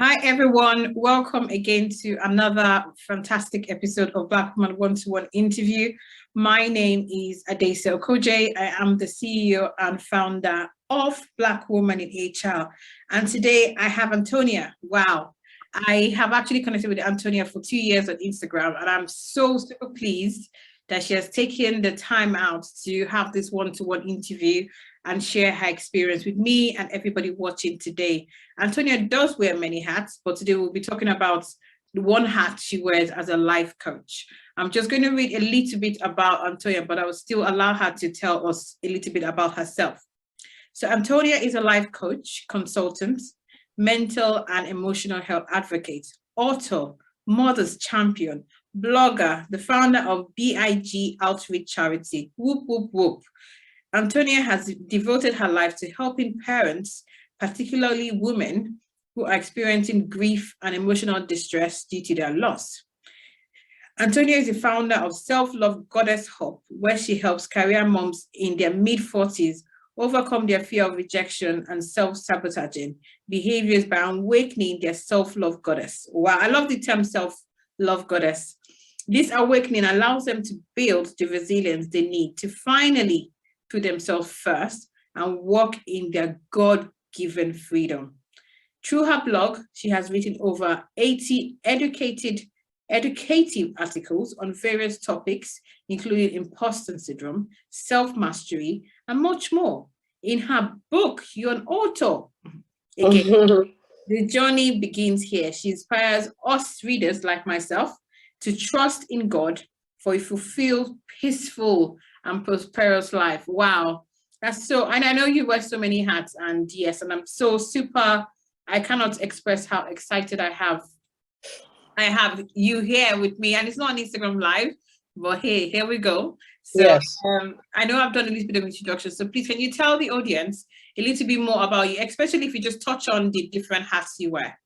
Hi, everyone. Welcome again to another fantastic episode of Black Woman One-to-One Interview. My name is Adese Okoje. I am the CEO and founder of Black Woman in HR. And today I have Anthonia. Wow. I have actually connected with Anthonia for 2 years on Instagram, and I'm so super pleased that she has taken the time out to have this one-to-one interview and share her experience with me and everybody watching today. Anthonia does wear many hats, but today we'll be talking about the one hat she wears as a life coach. I'm just going to read a little bit about Anthonia, but I will still allow her to tell us a little bit about herself. So Anthonia is a life coach, consultant, mental and emotional health advocate, author, mother's champion, blogger, the founder of B.I.G Outreach Charity. Whoop, whoop, whoop. Anthonia has devoted her life to helping parents, particularly women, who are experiencing grief and emotional distress due to their loss. Anthonia is the founder of Self-Love Goddess Hub, where she helps career moms in their mid-40s overcome their fear of rejection and self-sabotaging behaviors by awakening their self-love goddess. Wow, I love the term self-love goddess. This awakening allows them to build the resilience they need to finally put themselves first and walk in their God-given freedom. Through her blog, she has written over 80 educative articles on various topics, including imposter syndrome, self-mastery, and much more. In her book, You're an Author. Again, the journey begins here. She inspires us readers like myself to trust in God for a fulfilled, peaceful, and prosperous life. Wow, that's so, and I know you wear so many hats, and yes, and I'm so super, I cannot express how excited I have you here with me, and it's not on Instagram Live, but hey, here we go. So yes. I know I've done a little bit of introduction, so please can you tell the audience a little bit more about you, especially if you just touch on the different hats you wear?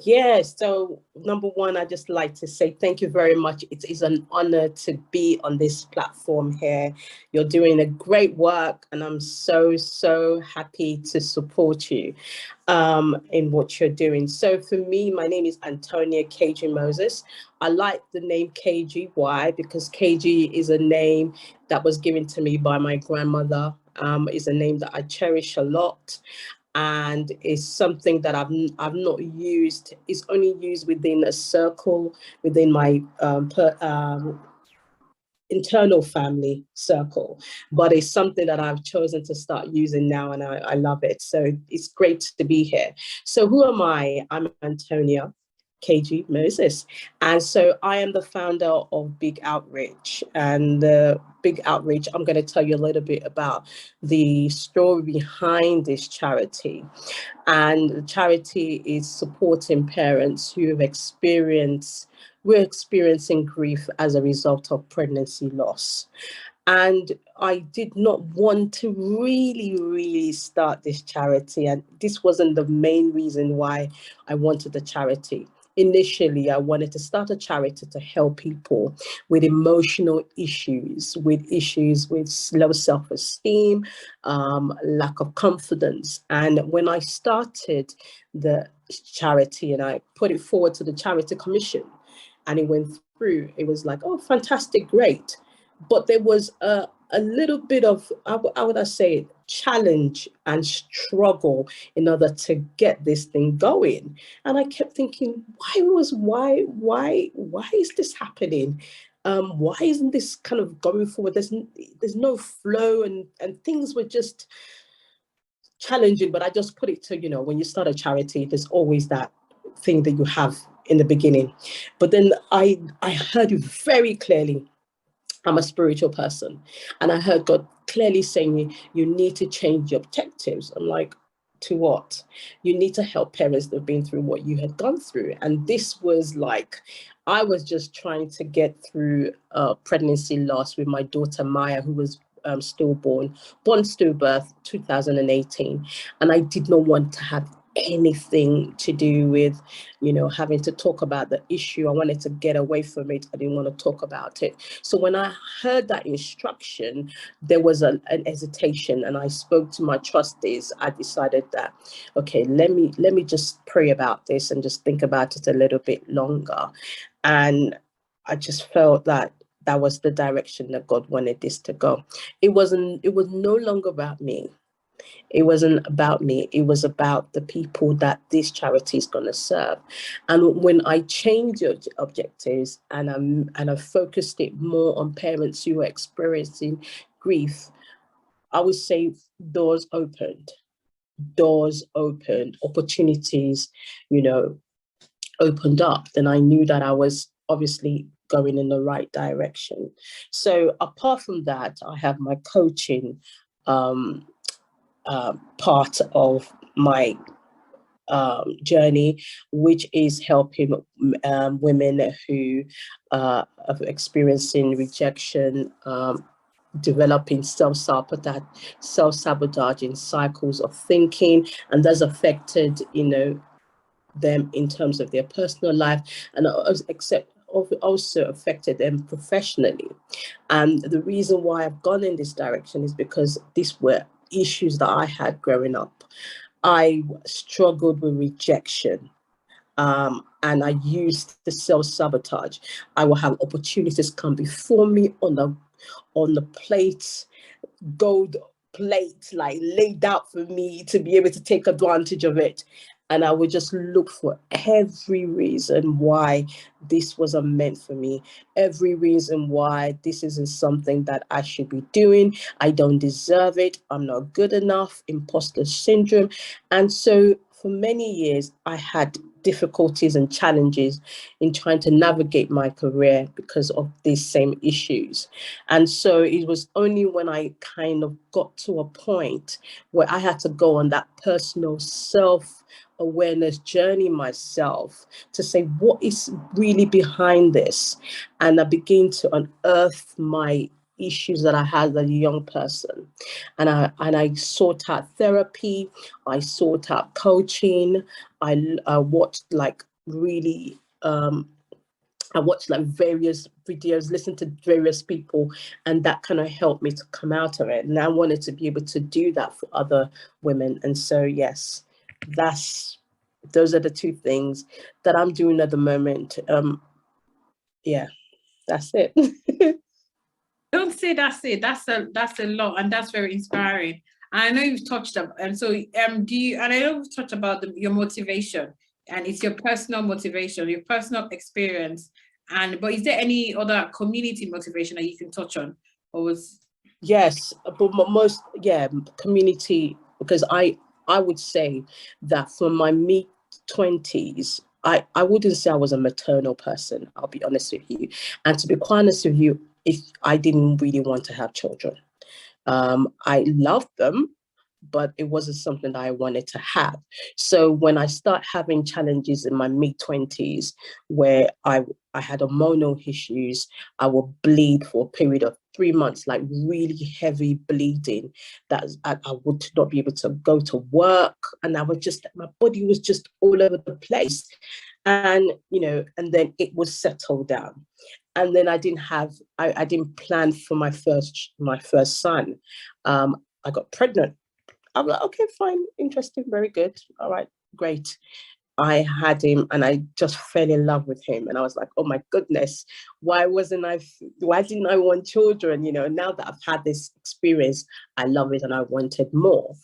Yes. So number one, I just like to say thank you very much. It is an honor to be on this platform here. You're doing a great work, and I'm so happy to support you in what you're doing. So for me, my name is Anthonia KG Moses. I like the name KG. Why? Because KG is a name that was given to me by my grandmother. Is a name that I cherish a lot. And is something that I've not used. It's only used within a circle, within my internal family circle, but it's something that I've chosen to start using now, and I love it. So it's great to be here. So who am I? I'm Anthonia KG Moses. And so I am the founder of B.I.G Outreach. And B.I.G Outreach, I'm going to tell you a little bit about the story behind this charity. And the charity is supporting parents who have we're experiencing grief as a result of pregnancy loss. And I did not want to really start this charity. And this wasn't the main reason why I wanted the charity. Initially, I wanted to start a charity to help people with emotional issues, with low self-esteem, lack of confidence. And when I started the charity and I put it forward to the Charity Commission and it went through, it was like, oh, fantastic, great. But there was a little bit of, how would I say it, challenge and struggle in order to get this thing going. And I kept thinking, why is this happening? Why isn't this kind of going forward? There's no flow, and things were just challenging. But I just put it to, when you start a charity, there's always that thing that you have in the beginning. But then I heard you very clearly. I'm a spiritual person, and I heard God clearly saying you need to change your objectives. I'm like, to what? You need to help parents that have been through what you had gone through. And this was like, I was just trying to get through pregnancy loss with my daughter Maya, who was born stillbirth 2018, and I did not want to have anything to do with, having to talk about the issue. I wanted to get away from it. I didn't want to talk about it. So when I heard that instruction, there was an hesitation, and I spoke to my trustees. I decided that, okay, let me just pray about this and just think about it a little bit longer. And I just felt that that was the direction that God wanted this to go. It was no longer about me. It wasn't about me. It was about the people that this charity is going to serve. And when I changed the objectives and I focused it more on parents who are experiencing grief, I would say doors opened, opportunities, opened up. Then I knew that I was obviously going in the right direction. So apart from that, I have my coaching part of my journey, which is helping women who are experiencing rejection, developing self-sabotaging cycles of thinking, and that's affected, them in terms of their personal life, and also affected them professionally. And the reason why I've gone in this direction is because these were issues that I had growing up. I struggled with rejection, and I used the self-sabotage. I will have opportunities come before me on the plate, gold plate, like laid out for me to be able to take advantage of it. And I would just look for every reason why this wasn't meant for me, every reason why this isn't something that I should be doing. I don't deserve it. I'm not good enough, imposter syndrome. And so for many years, I had difficulties and challenges in trying to navigate my career because of these same issues. And so it was only when I kind of got to a point where I had to go on that personal self-awareness journey myself to say, what is really behind this? And I began to unearth my issues that I had as a young person. And I sought out therapy, I sought out coaching, I watched really I watched various videos, listened to various people, and that kind of helped me to come out of it. And I wanted to be able to do that for other women. And so, yes, those are the two things that I'm doing at the moment. Yeah, that's it. Don't say that's it. That's a lot, and that's very inspiring. I know you've touched up, and so do you? And I know you've touched about your motivation, and it's your personal motivation, your personal experience. But is there any other community motivation that you can touch on, or was? Yes, but community, because I would say that from my mid-20s, I wouldn't say I was a maternal person, I'll be honest with you. And to be quite honest with you, if I didn't really want to have children. I loved them, but it wasn't something that I wanted to have. So when I start having challenges in my mid-20s, where I had hormonal issues, I would bleed for a period of 3 months, like really heavy bleeding, that I would not be able to go to work, and my body was just all over the place. And and then it would settle down. And then I didn't plan for my first son. I got pregnant. I'm like, okay, fine, interesting, very good. All right, great. I had him and I just fell in love with him. And I was like, oh my goodness, why didn't I want children? Now that I've had this experience, I love it and I wanted more.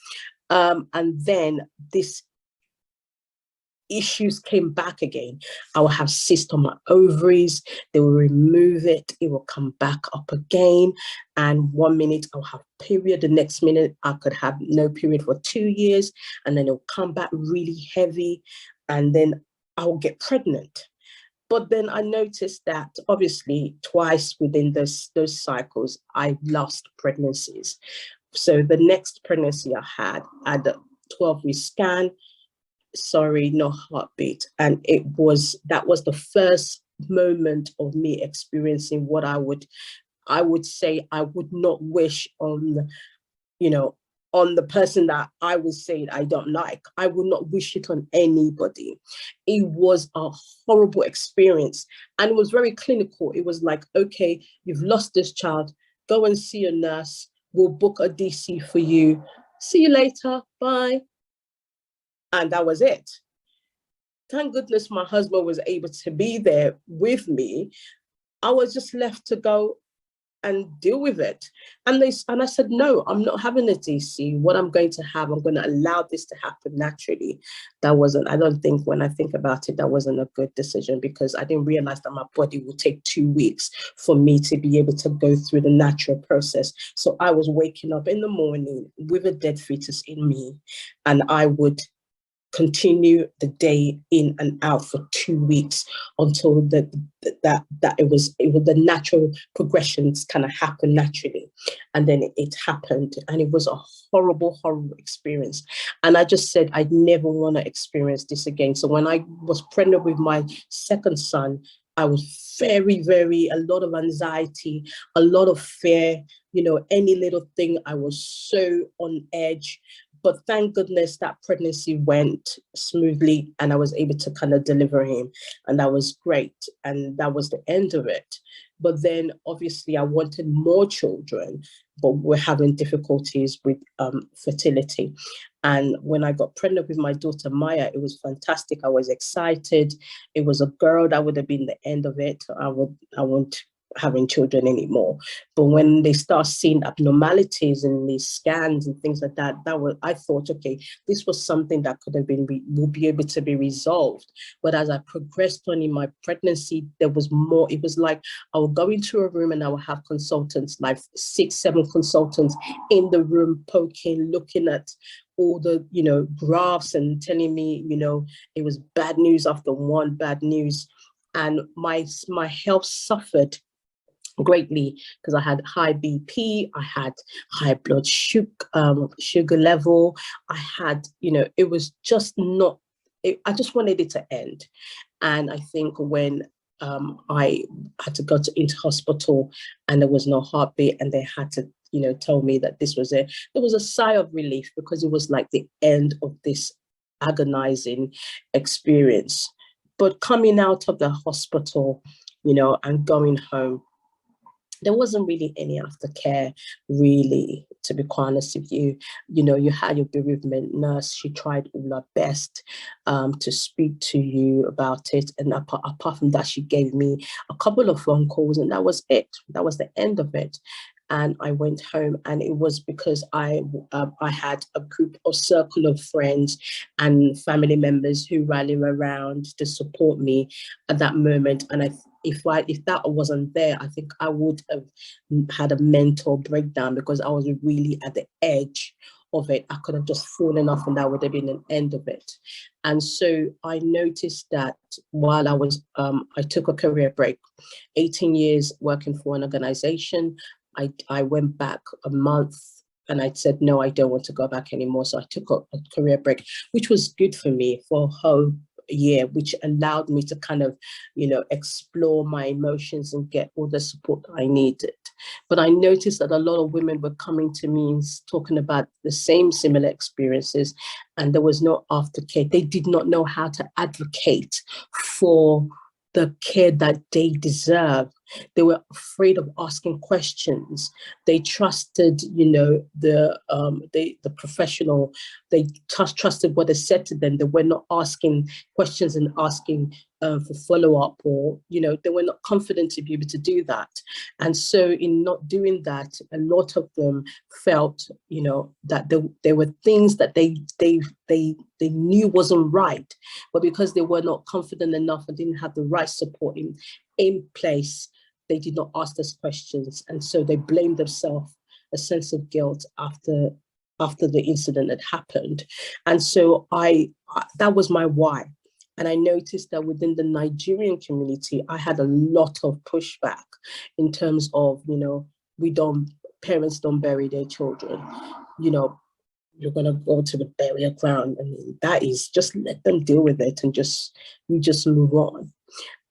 And then this issues came back again. I will have cyst on my ovaries, they will remove it, it will come back up again. And 1 minute I'll have period, the next minute I could have no period for 2 years, and then it'll come back really heavy, and then I'll get pregnant. But then I noticed that obviously twice within those cycles, I lost pregnancies. So the next pregnancy I had a 12-week scan, sorry, no heartbeat. And that was the first moment of me experiencing what I would say I would not wish on on the person that I was saying I don't like. I would not wish it on anybody. It was a horrible experience, and it was very clinical. It was like, okay, you've lost this child, go and see a nurse, we'll book a DC for you, see you later, bye. And that was it. Thank goodness my husband was able to be there with me. I was just left to go and deal with it. And I said, no, I'm not having a DC. What I'm going to have, I'm going to allow this to happen naturally. I don't think, when I think about it, that wasn't a good decision, because I didn't realize that my body would take 2 weeks for me to be able to go through the natural process. So I was waking up in the morning with a dead fetus in me, and I would continue the day in and out for 2 weeks until that it was the natural progressions kind of happened naturally. And then it happened, and it was a horrible experience. And I just said, I never want to experience this again. So when I was pregnant with my second son, I was very, a lot of anxiety, a lot of fear, any little thing, I was so on edge. But thank goodness that pregnancy went smoothly, and I was able to kind of deliver him, and that was great. And that was the end of it. But then obviously I wanted more children, but we're having difficulties with fertility. And when I got pregnant with my daughter Maya, it was fantastic. I was excited. It was a girl. That would have been the end of it. I won't having children anymore. But when they start seeing abnormalities in these scans and things like that, I thought, okay, this was something that could have been will be able to be resolved. But as I progressed on in my pregnancy, there was more. It was like I would go into a room and I would have consultants, like 6, 7 consultants in the room, poking, looking at all the graphs and telling me it was bad news after one bad news. And my health suffered greatly, because I had high BP, I had high blood sugar level, I had, it was just not, I just wanted it to end. And I think when I had to go into hospital and there was no heartbeat, and they had to, tell me that this was it, there was a sigh of relief, because it was like the end of this agonizing experience. But coming out of the hospital, and going home, there wasn't really any aftercare, really, to be quite honest with you. You had your bereavement nurse. She tried all her best to speak to you about it. And apart from that, she gave me a couple of phone calls, and that was it. That was the end of it. And I went home, and it was because I had a circle of friends and family members who rallied around to support me at that moment. And if that wasn't there, I think I would have had a mental breakdown, because I was really at the edge of it. I could have just fallen off, and that would have been an end of it. And so I noticed that while I took a career break, 18 years working for an organization, I went back a month, and I said, no, I don't want to go back anymore. So I took a career break, which was good for me for a whole year, which allowed me to kind of, explore my emotions and get all the support that I needed. But I noticed that a lot of women were coming to me and talking about the similar experiences, and there was no aftercare. They did not know how to advocate for the care that they deserve. They were afraid of asking questions. They trusted, the professional. They trusted what they said to them. They were not asking questions and asking for follow-up, or, they were not confident to be able to do that. And so in not doing that, a lot of them felt, that there were things that they knew wasn't right, but because they were not confident enough and didn't have the right support in place, they did not ask those questions. And so they blamed themselves, a sense of guilt after the incident had happened. And so that was my why. And I noticed that within the Nigerian community, I had a lot of pushback in terms of, parents don't bury their children. You're going to go to the burial ground, and that is, just let them deal with it, and you just move on.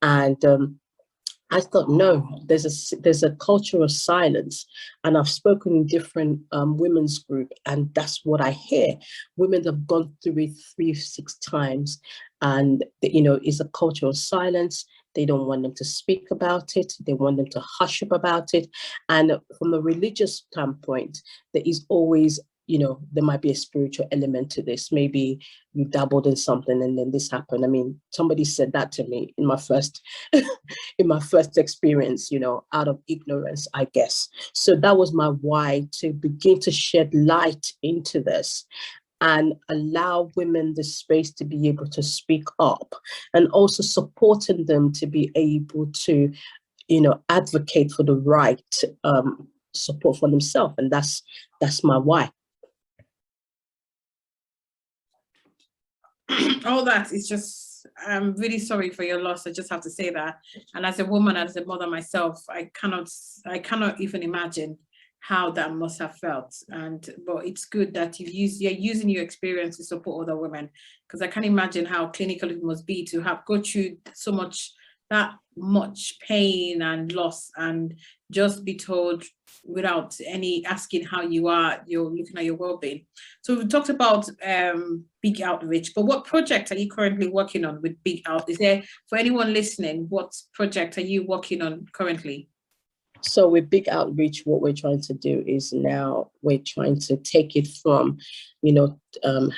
And I thought, no, there's a culture of silence, and I've spoken in different women's group, and that's what I hear. Women have gone through it 3, 6 times, and it's a culture of silence. They don't want them to speak about it. They want them to hush up about it. And from a religious standpoint, there is always, there might be a spiritual element to this. Maybe you dabbled in something and then this happened. I mean, somebody said that to me in my first experience, out of ignorance, I guess. So that was my why, to begin to shed light into this and allow women the space to be able to speak up, and also supporting them to be able to, advocate for the right support for themselves. And that's my why. All that is just, I'm really sorry for your loss. I just have to say that. And as a woman, as a mother myself, I cannot even imagine how that must have felt. But it's good that you're using your experience to support other women, because I can't imagine how clinical it must be to go through that much pain and loss, and just be told without any asking how you are, you're looking at your well-being. So we talked about B.I.G Outreach, but what project are you currently working on with B.I.G Outreach? Is there, for anyone listening, what project are you working on currently? So with B.I.G Outreach, what we're trying to do is now we're trying to take it from,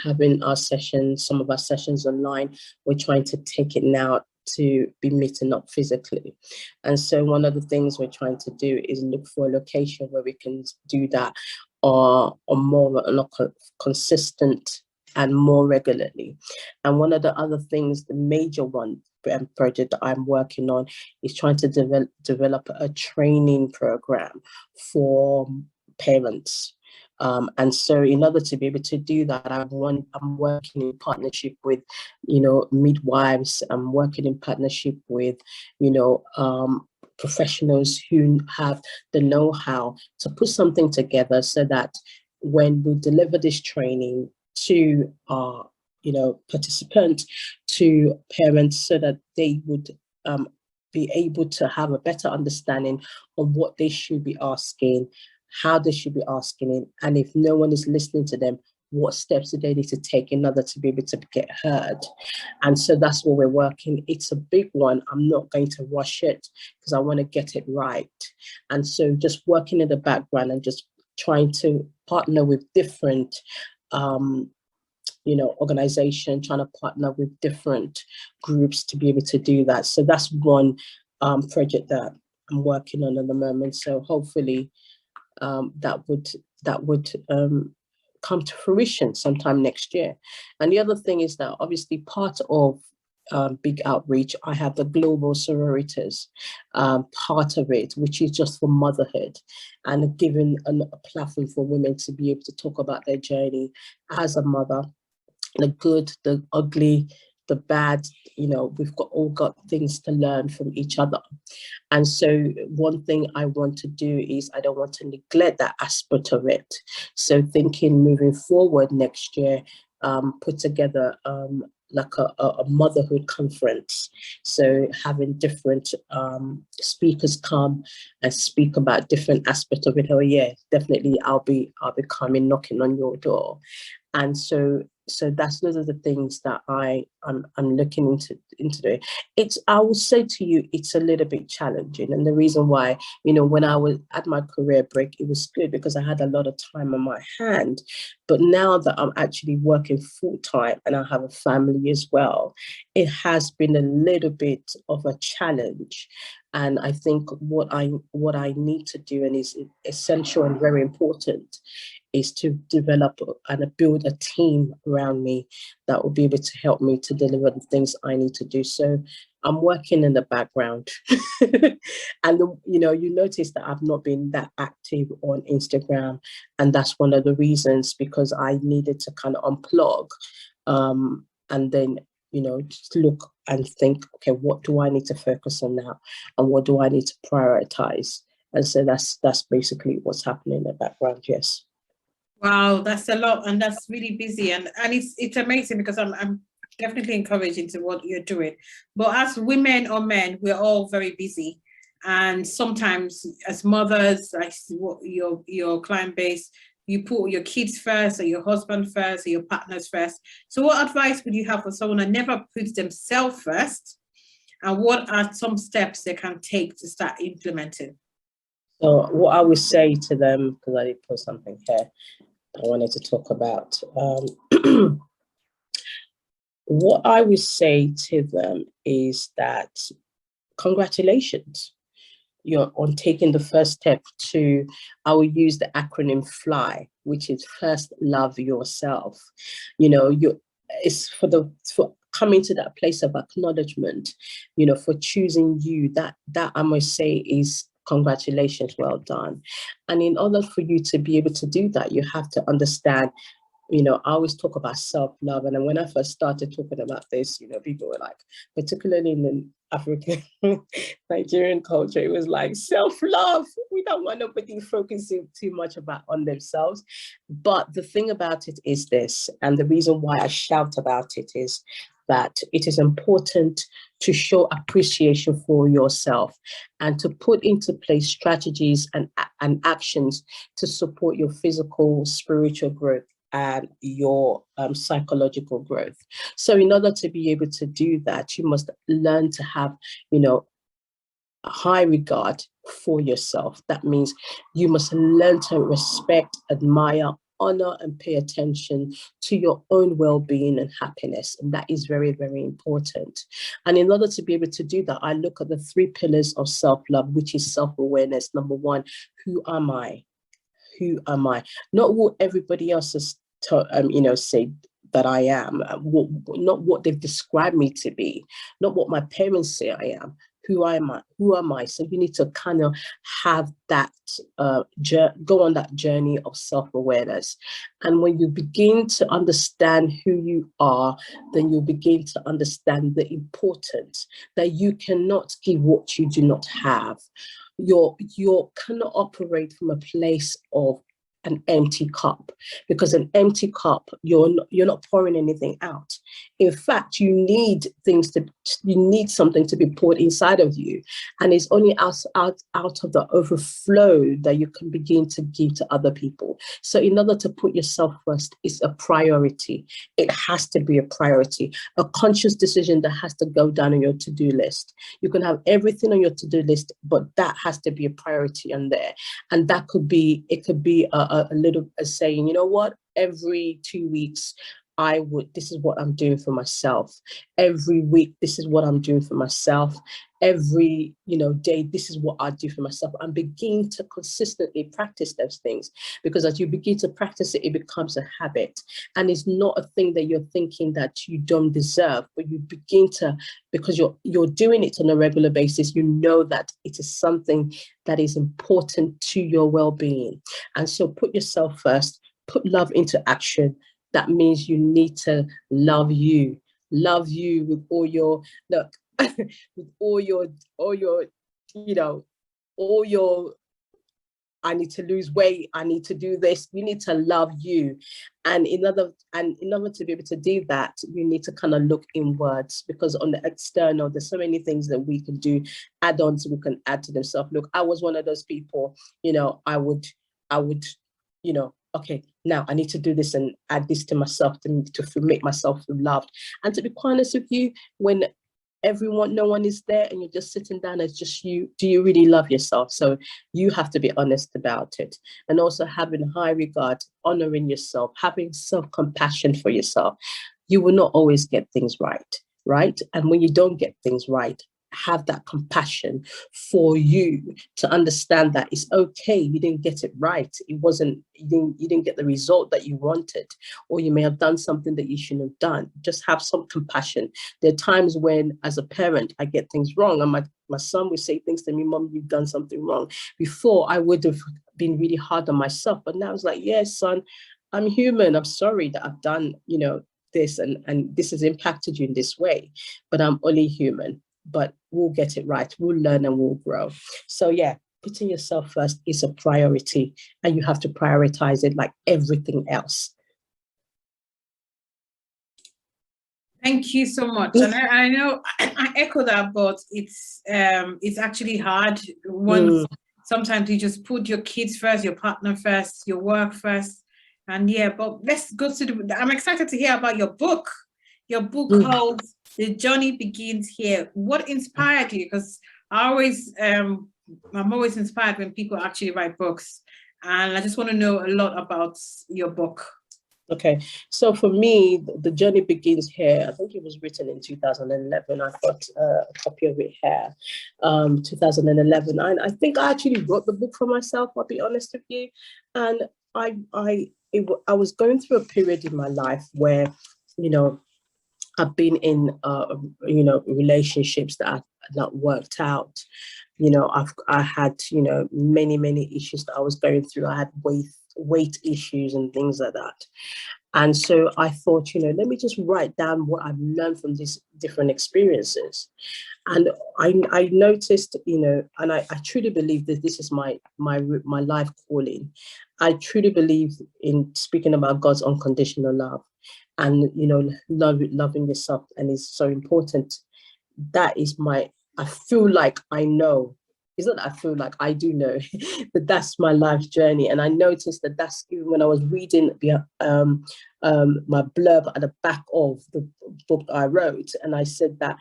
having our sessions, some of our sessions online. We're trying to take it now to be meeting up physically. And so one of the things we're trying to do is look for a location where we can do that or more on a consistent and more regularly. And one of the other things, the major one project that I'm working on, is trying to develop a training program for parents. And so in order to be able to do that, I'm working in partnership with, midwives. I'm working in partnership with, professionals who have the know-how to put something together so that when we deliver this training to our, participants, to parents, so that they would be able to have a better understanding of what they should be asking, how they should be asking it, and if no one is listening to them, what steps do they need to take in order to be able to get heard. And so that's what we're working. It's a big one. I'm not going to rush it because I want to get it right. And so just working in the background and just trying to partner with different organization, trying to partner with different groups to be able to do that. So that's one project that I'm working on at the moment. So hopefully that would come to fruition sometime next year. And the other thing is that obviously part of B.I.G Outreach, I have the global sororities part of it, which is just for motherhood and giving a platform for women to be able to talk about their journey as a mother, the good, the ugly, the bad. We've all got things to learn from each other. And so one thing I want to do is I don't want to neglect that aspect of it. So thinking moving forward next year, put together like a motherhood conference. So having different speakers come and speak about different aspects of it. Oh yeah, definitely I'll be coming knocking on your door. And so those are the things that I'm looking into doing. I would say to you, it's a little bit challenging. And the reason why, when I was at my career break, it was good because I had a lot of time on my hand. But now that I'm actually working full time and I have a family as well, it has been a little bit of a challenge. And I think what I need to do, and is essential and very important, is to develop and build a team around me that will be able to help me to deliver the things I need to do. So I'm working in the background. And, you notice that I've not been that active on Instagram. And that's one of the reasons, because I needed to kind of unplug and then, just look and think, okay, what do I need to focus on now? And what do I need to prioritize? And so that's basically what's happening in the background, yes. Wow, that's a lot, and that's really busy, and it's amazing, because I'm definitely encouraged into what you're doing. But as women or men, we're all very busy, And sometimes as mothers, I see what your client base, you put your kids first, or your husband first, or your partners first. So what advice would you have for someone that never puts themselves first? And what are some steps they can take to start implementing? So what I would say to them, because I did put something here I wanted to talk about. What I would say to them is that congratulations, you're on taking the first step to, I will use the acronym FLY, which is first love yourself. You know, it's for coming to that place of acknowledgement, you know, for choosing you, that I must say is congratulations, well done. And in order for you to be able to do that, you have to understand, you know, I always talk about self-love. And then when I first started talking about this, you know, people were like, particularly in the African Nigerian culture, it was like self-love. We don't want nobody focusing too much on themselves. But the thing about it is this, and the reason why I shout about it is that it is important to show appreciation for yourself and to put into place strategies and actions to support your physical, spiritual growth and your psychological growth. So in order to be able to do that, you must learn to have, you know, a high regard for yourself. That means you must learn to respect, admire, honor, and pay attention to your own well-being and happiness. And that is very, very important. And in order to be able to do that, I look at the 3 pillars of self-love, which is self-awareness. Number 1, who am I? Who am I? Not what everybody else has you know, say that I am, not what they've described me to be, not what my parents say I am. Who am I? Who am I? So you need to kind of have that, go on that journey of self-awareness. And when you begin to understand who you are, then you'll begin to understand the importance that you cannot give what you do not have. You cannot operate from a place of an empty cup, because an empty cup, you're not pouring anything out. In fact, you need something to be poured inside of you, and it's only out of the overflow that you can begin to give to other people. So in order to put yourself first is a priority. It has to be a priority, a conscious decision that has to go down on your to-do list. You can have everything on your to-do list, but that has to be a priority on there. And that could be a little saying, you know what, every 2 weeks, this is what I'm doing for myself. Every week, this is what I'm doing for myself. Every, you know, day, this is what I do for myself, and begin to consistently practice those things. Because as you begin to practice it, it becomes a habit, and it's not a thing that you're thinking that you don't deserve, but you begin to, because you're doing it on a regular basis, you know that it is something that is important to your well-being. And so put yourself first, put love into action. That means you need to love you with all your, look, with all your, you know, all your, I need to lose weight, I need to do this. You need to love you. And in order to be able to do that, you need to kind of look inwards, because on the external, there's so many things that we can do, add-ons we can add to themselves. Look, I was one of those people, you know, I would, you know, okay, now I need to do this and add this to myself to make myself feel loved. And to be quite honest with you, when no one is there and you're just sitting down as just you, do you really love yourself? So you have to be honest about it. And also having high regard, honoring yourself, having self-compassion for yourself. You will not always get things right? And when you don't get things right, have that compassion for you to understand that it's okay. You didn't get it right. It wasn't, you didn't get the result that you wanted, or you may have done something that you shouldn't have done. Just have some compassion. There are times when, as a parent, I get things wrong, and my son would say things to me, Mom, you've done something wrong. Before, I would have been really hard on myself, but now it's like, yes, son, I'm human. I'm sorry that I've done, you know, this and this has impacted you in this way, but I'm only human. But we'll get it right. We'll learn and we'll grow. So yeah, putting yourself first is a priority, and you have to prioritize it like everything else. Thank you so much. And I know I echo that, but it's actually hard once sometimes you just put your kids first, your partner first, your work first. And yeah, but let's go to I'm excited to hear about your book called The Journey Begins Here. What inspired you? Because I'm always inspired when people actually write books. And I just want to know a lot about your book. Okay, so for me, the journey begins here. I think it was written in 2011. I've got a copy of it here, 2011. I think I actually wrote the book for myself, I'll be honest with you. And I was going through a period in my life where, I've been in, relationships that have not worked out. I had, many issues that I was going through. I had weight issues and things like that. And so I thought, let me just write down what I've learned from these different experiences. And I noticed, and I truly believe that this is my life calling. I truly believe in speaking about God's unconditional love and, loving yourself. And it's so important. That is I feel like I know. It's not that I feel like I do know, but that's my life journey. And I noticed that that's even when I was reading my blurb at the back of the book I wrote. And I said that,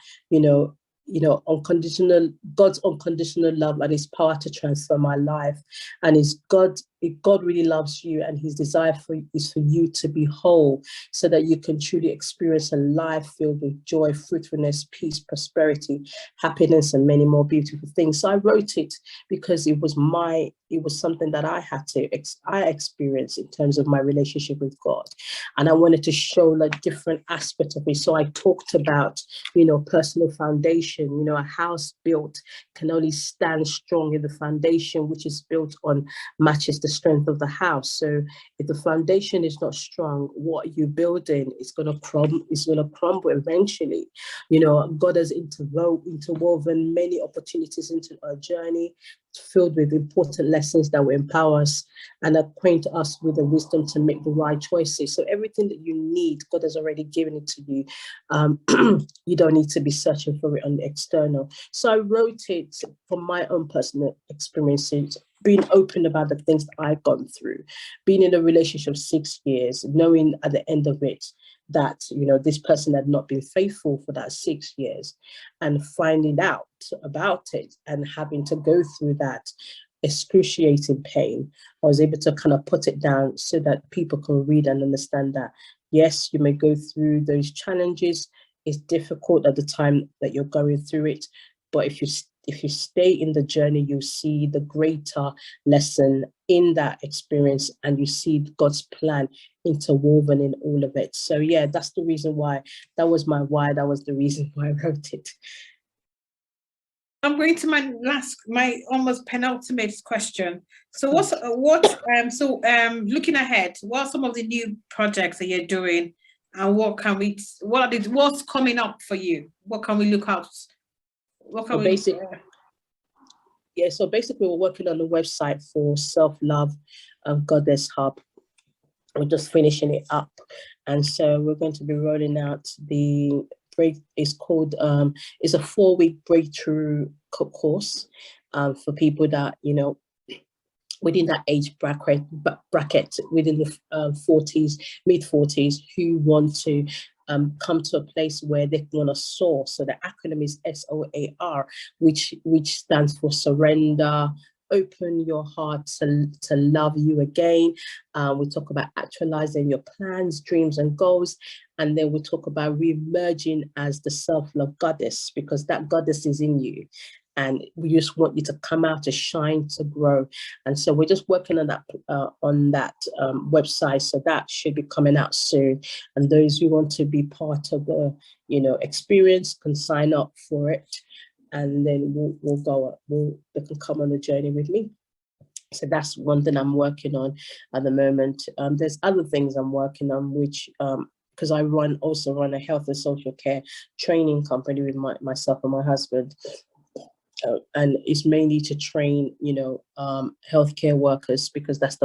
God's unconditional love and his power to transform my life. And God really loves you, and his desire is for you to be whole so that you can truly experience a life filled with joy, fruitfulness, peace, prosperity, happiness, and many more beautiful things. So I wrote it because it was something that I experienced in terms of my relationship with God. And I wanted to show like different aspects of it. So I talked about, personal foundation. A house built can only stand strong if the foundation which is built on matches the strength of the house. So if the foundation is not strong, what you're building is going to crumble eventually. God has interwoven many opportunities into our journey, filled with important lessons that will empower us and acquaint us with the wisdom to make the right choices. So everything that you need, God has already given it to you. You don't need to be searching for it on the external. So I wrote it from my own personal experiences, being open about the things that I've gone through, being in a relationship 6 years, knowing at the end of it that, this person had not been faithful for that 6 years, and finding out about it and having to go through that excruciating pain. I was able to kind of put it down so that people can read and understand that, yes, you may go through those challenges. It's difficult at the time that you're going through it, but if you stay in the journey, you see the greater lesson in that experience, and you see God's plan interwoven in all of it. So yeah, that's the reason why. That was my why. That was the reason why I wrote it. I'm going to my almost penultimate question. So looking ahead, what are some of the new projects that you're doing, and what's coming up for you? What can we look out? So basically, we're working on the website for Self-Love Goddess Hub. We're just finishing it up, and so we're going to be rolling out it's called it's a 4-week breakthrough course for people that within that age bracket within the 40s, mid-40s, who want to come to a place where they want to soar. So the acronym is SOAR, which stands for surrender, open your heart to love you again. We talk about actualizing your plans, dreams, and goals. And then we talk about re-emerging as the self-love goddess, because that goddess is in you. And we just want you to come out, to shine, to grow. And so we're just working on that website. So that should be coming out soon. And those who want to be part of the experience can sign up for it. And then they can come on the journey with me. So that's one thing I'm working on at the moment. There's other things I'm working on, which because I also run a health and social care training company with myself and my husband. And it's mainly to train, healthcare workers, because that's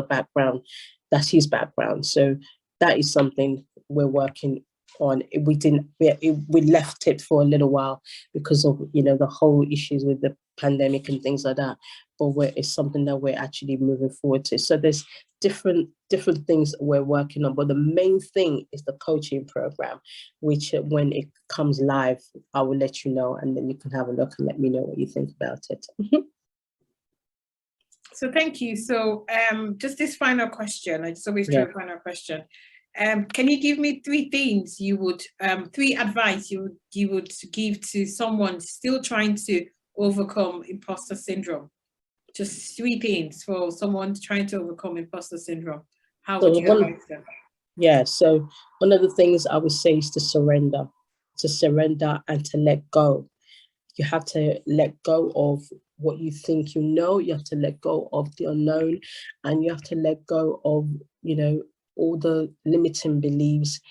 his background. So that is something we're working on. We left it for a little while because of, you know, the whole issues with the pandemic and things like that. But it's something that we're actually moving forward to. So there's different things that we're working on. But the main thing is the coaching program, which when it comes live, I will let you know, and then you can have a look and let me know what you think about it. So thank you. So just this final question, I just always throw a final question. Can you give me three things you would, three advice you would give to someone still trying to overcome imposter syndrome? Just three things for someone trying to overcome imposter syndrome. How would you advise them? Yeah, so one of the things I would say is to surrender and to let go. You have to let go of what you think you know. You have to let go of the unknown, and you have to let go of, you know, all the limiting beliefs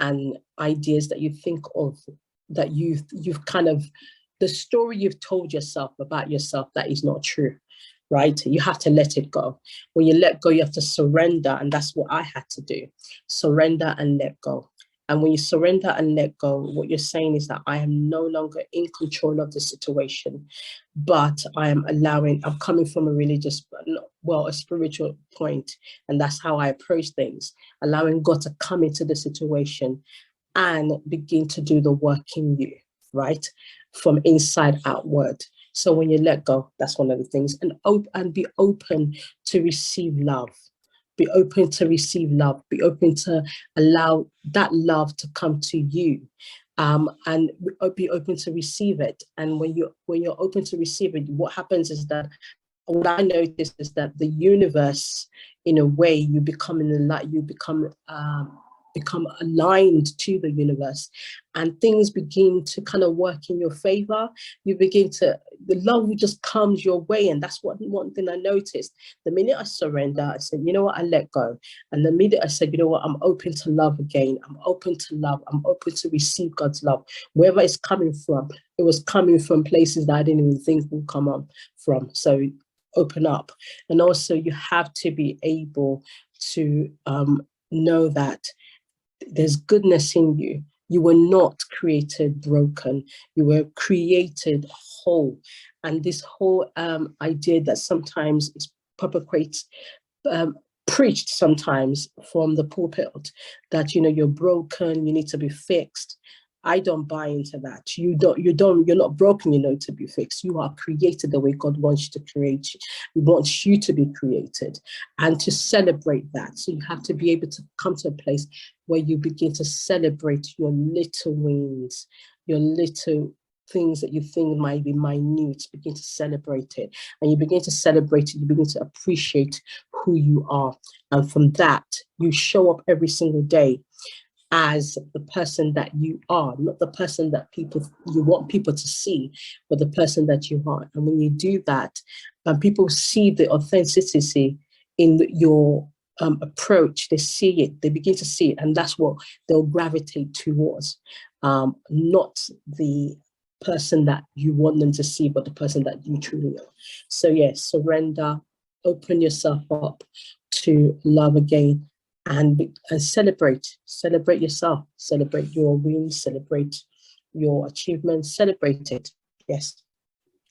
and ideas that you think of, that you've kind of, the story you've told yourself about yourself that is not true, right? You have to let it go. When you let go, you have to surrender, and that's what I had to do. Surrender and let go. And when you surrender and let go, what you're saying is that I am no longer in control of the situation, but I'm coming from a religious, a spiritual point, and that's how I approach things, allowing God to come into the situation and begin to do the work in you, right? From inside outward. So when you let go, that's one of the things, and be open to receive love. Be open to receive love. Be open to allow that love to come to you, and be open to receive it. And when you're open to receive it, what happens is that, what I noticed is that the universe, in a way, you become in the light. You become aligned to the universe, and things begin to kind of work in your favor. The love just comes your way. And that's one thing I noticed. The minute I surrender, I said, you know what, I let go. And the minute I said, you know what, I'm open to love again. I'm open to love. I'm open to receive God's love. Wherever it's coming from, it was coming from places that I didn't even think would come up from. So open up. And also you have to be able to know that there's goodness in you. You were not created broken. You were created whole. And this whole idea that sometimes is preached sometimes from the pulpit, that, you know, you're broken, you need to be fixed. I don't buy into that. You're not broken, you know, to be fixed. You are created the way God wants you to create you. He wants you to be created, and to celebrate that. So you have to be able to come to a place where you begin to celebrate your little wins, your little things that you think might be minute. Begin to celebrate it. And you begin to celebrate it, you begin to appreciate who you are. And from that, you show up every single day as the person that you are, not the person that you want people to see, but the person that you are. And when you do that, people see the authenticity in your approach. They see it, they begin to see it, and that's what they'll gravitate towards. Not the person that you want them to see, but the person that you truly are. So yes, surrender, open yourself up to love again, and celebrate yourself, celebrate your wins, celebrate your achievements, celebrate it. Yes.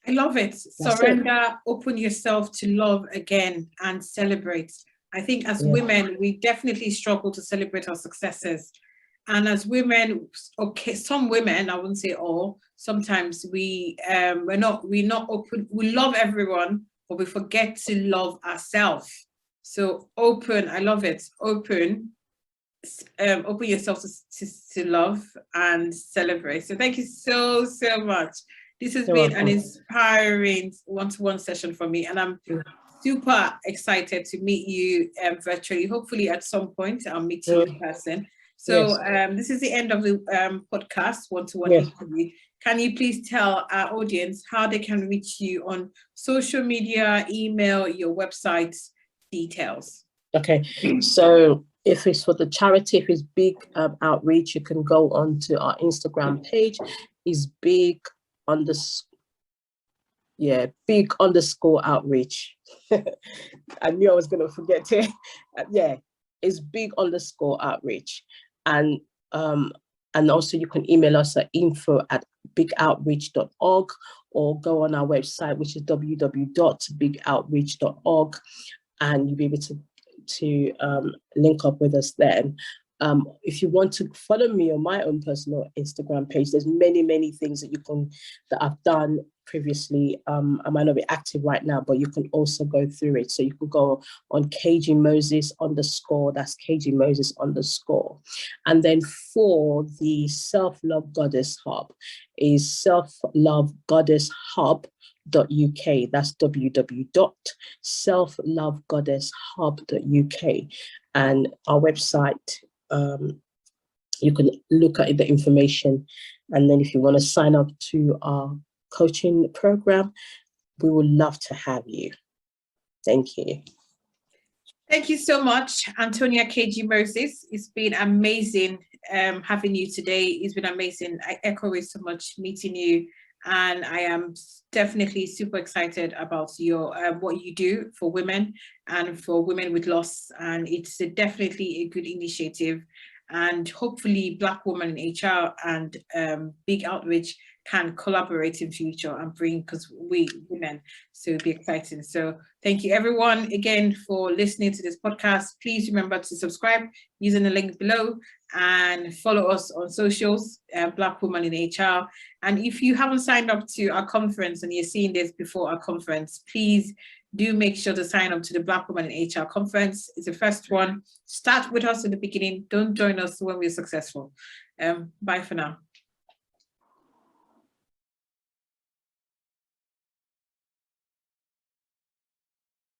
I love it. Surrender, open yourself to love again, and celebrate. I think as women, we definitely struggle to celebrate our successes. And as women, okay, some women, I wouldn't say all, sometimes we're not open. We love everyone, but we forget to love ourselves. So open, I love it. Open yourself to love and celebrate. So thank you so much. This has been an inspiring one-to-one session for me, and I'm super excited to meet you virtually. Hopefully at some point I'll meet you in person. So this is the end of the podcast, one-to-one interview. Can you please tell our audience how they can reach you on social media, email, your website details? Okay, so if it's for the charity, if it's B.I.G Outreach, you can go on to our Instagram page. Is B.I.G _outreach. I knew I was going to forget it. It's B.I.G _outreach. And And also you can email us at info@bigoutreach.org, or go on our website, which is www.bigoutreach.org, and you'll be able to link up with us then. If you want to follow me on my own personal Instagram page, there's many things that I've done previously. I might not be active right now, but you can also go through it. So you can go on KG Moses _, that's KG Moses _. And then for the Self-Love Goddess Hub is selflovegoddesshub.uk. That's www.selflovegoddesshub.uk. And our website, you can look at the information. And then if you want to sign up to our coaching program, we would love to have you. Thank you. Thank you so much, Anthonia KG Moses. It's been amazing having you today. It's been amazing. I echo it so much meeting you, and I am definitely super excited about your what you do for women and for women with loss. And it's definitely a good initiative. And hopefully Black Women in HR and B.I.G Outreach can collaborate in future and bring, because we women, so it'll be exciting. So thank you everyone again for listening to this podcast. Please remember to subscribe using the link below and follow us on socials, Black Women in HR. And if you haven't signed up to our conference and you're seeing this before our conference, please do make sure to sign up to the Black Women in HR conference. It's the first one. Start with us at the beginning. Don't join us when we're successful. Bye for now.